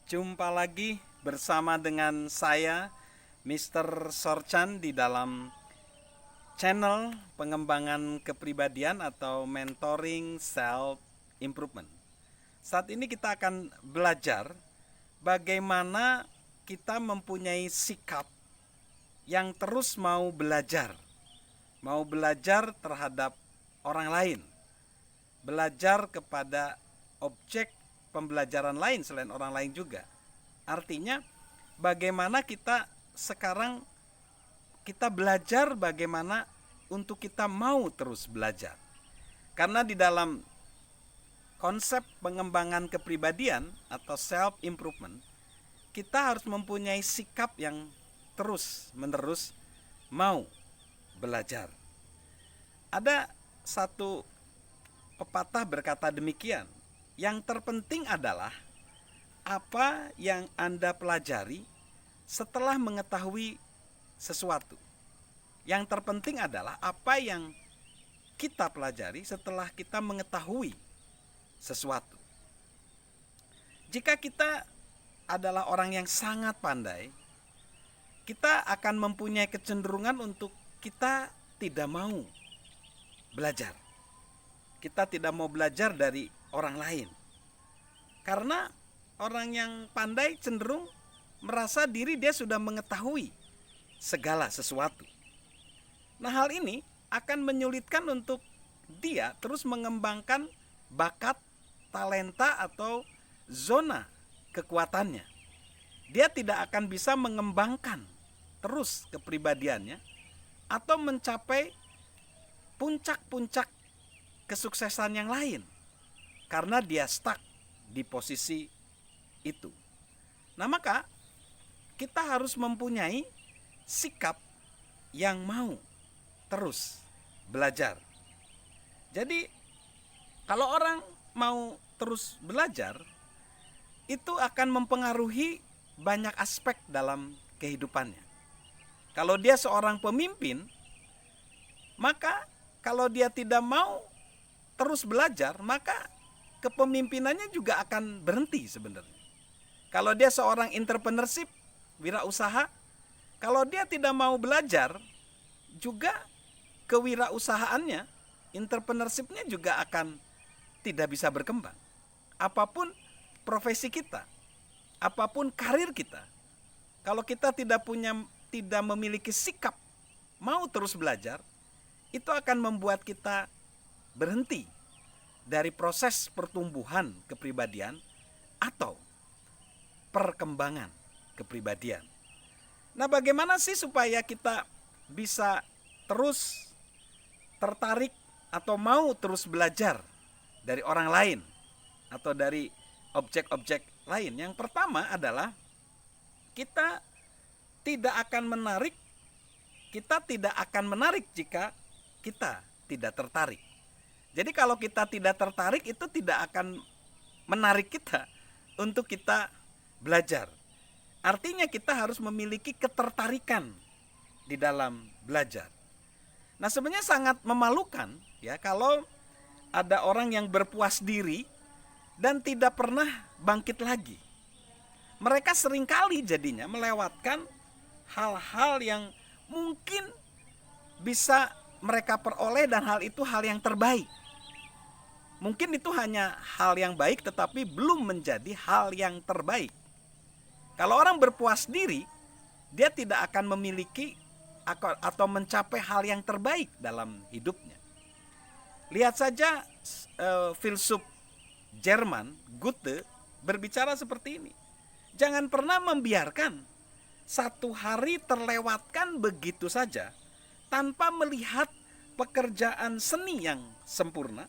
Jumpa lagi bersama dengan saya, Mr. Sorchan, di dalam channel pengembangan kepribadian atau mentoring self improvement. Saat ini kita akan belajar bagaimana kita mempunyai sikap yang terus mau belajar terhadap orang lain, belajar kepada objek pembelajaran lain selain orang lain juga. Artinya bagaimana kita sekarang kita belajar bagaimana untuk kita mau terus belajar. Karena di dalam konsep pengembangan kepribadian atau self improvement, kita harus mempunyai sikap yang terus menerus mau belajar. Ada satu pepatah berkata demikian, yang terpenting adalah apa yang Anda pelajari setelah mengetahui sesuatu. Yang terpenting adalah apa yang kita pelajari setelah kita mengetahui sesuatu. Jika kita adalah orang yang sangat pandai, kita akan mempunyai kecenderungan untuk kita tidak mau belajar. Kita tidak mau belajar dari orang lain. Karena orang yang pandai cenderung merasa diri dia sudah mengetahui segala sesuatu. Nah, hal ini akan menyulitkan untuk dia terus mengembangkan bakat, talenta atau zona kekuatannya. Dia tidak akan bisa mengembangkan terus kepribadiannya atau mencapai puncak-puncak kesuksesan yang lain karena dia stuck di posisi itu. Nah, maka kita harus mempunyai sikap yang mau terus belajar. Jadi kalau orang mau terus belajar, itu akan mempengaruhi banyak aspek dalam kehidupannya. Kalau dia seorang pemimpin, maka kalau dia tidak mau terus belajar, maka kepemimpinannya juga akan berhenti sebenarnya. Kalau dia seorang entrepreneurship, wirausaha, kalau dia tidak mau belajar, juga kewirausahaannya, entrepreneurshipnya juga akan tidak bisa berkembang. Apapun profesi kita, apapun karir kita, kalau kita tidak memiliki sikap mau terus belajar, itu akan membuat kita berhenti dari proses pertumbuhan kepribadian atau perkembangan kepribadian. Nah, bagaimana sih supaya kita bisa terus tertarik atau mau terus belajar dari orang lain atau dari objek-objek lain? Yang pertama adalah kita tidak akan menarik jika kita tidak tertarik. Jadi kalau kita tidak tertarik, itu tidak akan menarik kita untuk kita belajar. Artinya kita harus memiliki ketertarikan di dalam belajar. Nah, sebenarnya sangat memalukan ya kalau ada orang yang berpuas diri dan tidak pernah bangkit lagi. Mereka seringkali jadinya melewatkan hal-hal yang mungkin bisa mereka peroleh dan hal itu hal yang terbaik. Mungkin itu hanya hal yang baik tetapi belum menjadi hal yang terbaik. Kalau orang berpuas diri, dia tidak akan memiliki atau mencapai hal yang terbaik dalam hidupnya. Lihat saja filsuf Jerman Goethe berbicara seperti ini. Jangan pernah membiarkan satu hari terlewatkan begitu saja tanpa melihat pekerjaan seni yang sempurna,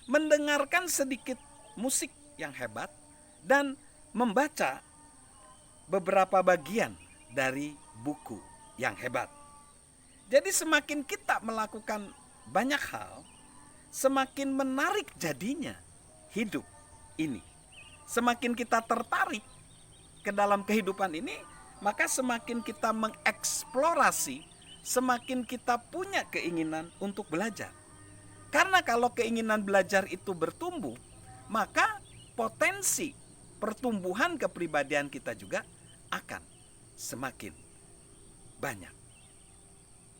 mendengarkan sedikit musik yang hebat, dan membaca beberapa bagian dari buku yang hebat. Jadi semakin kita melakukan banyak hal, semakin menarik jadinya hidup ini. Semakin kita tertarik ke dalam kehidupan ini, maka semakin kita mengeksplorasi, semakin kita punya keinginan untuk belajar. Karena kalau keinginan belajar itu bertumbuh, maka potensi pertumbuhan kepribadian kita juga akan semakin banyak.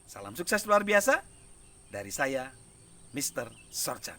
Salam sukses luar biasa dari saya, Mr. Sorchan.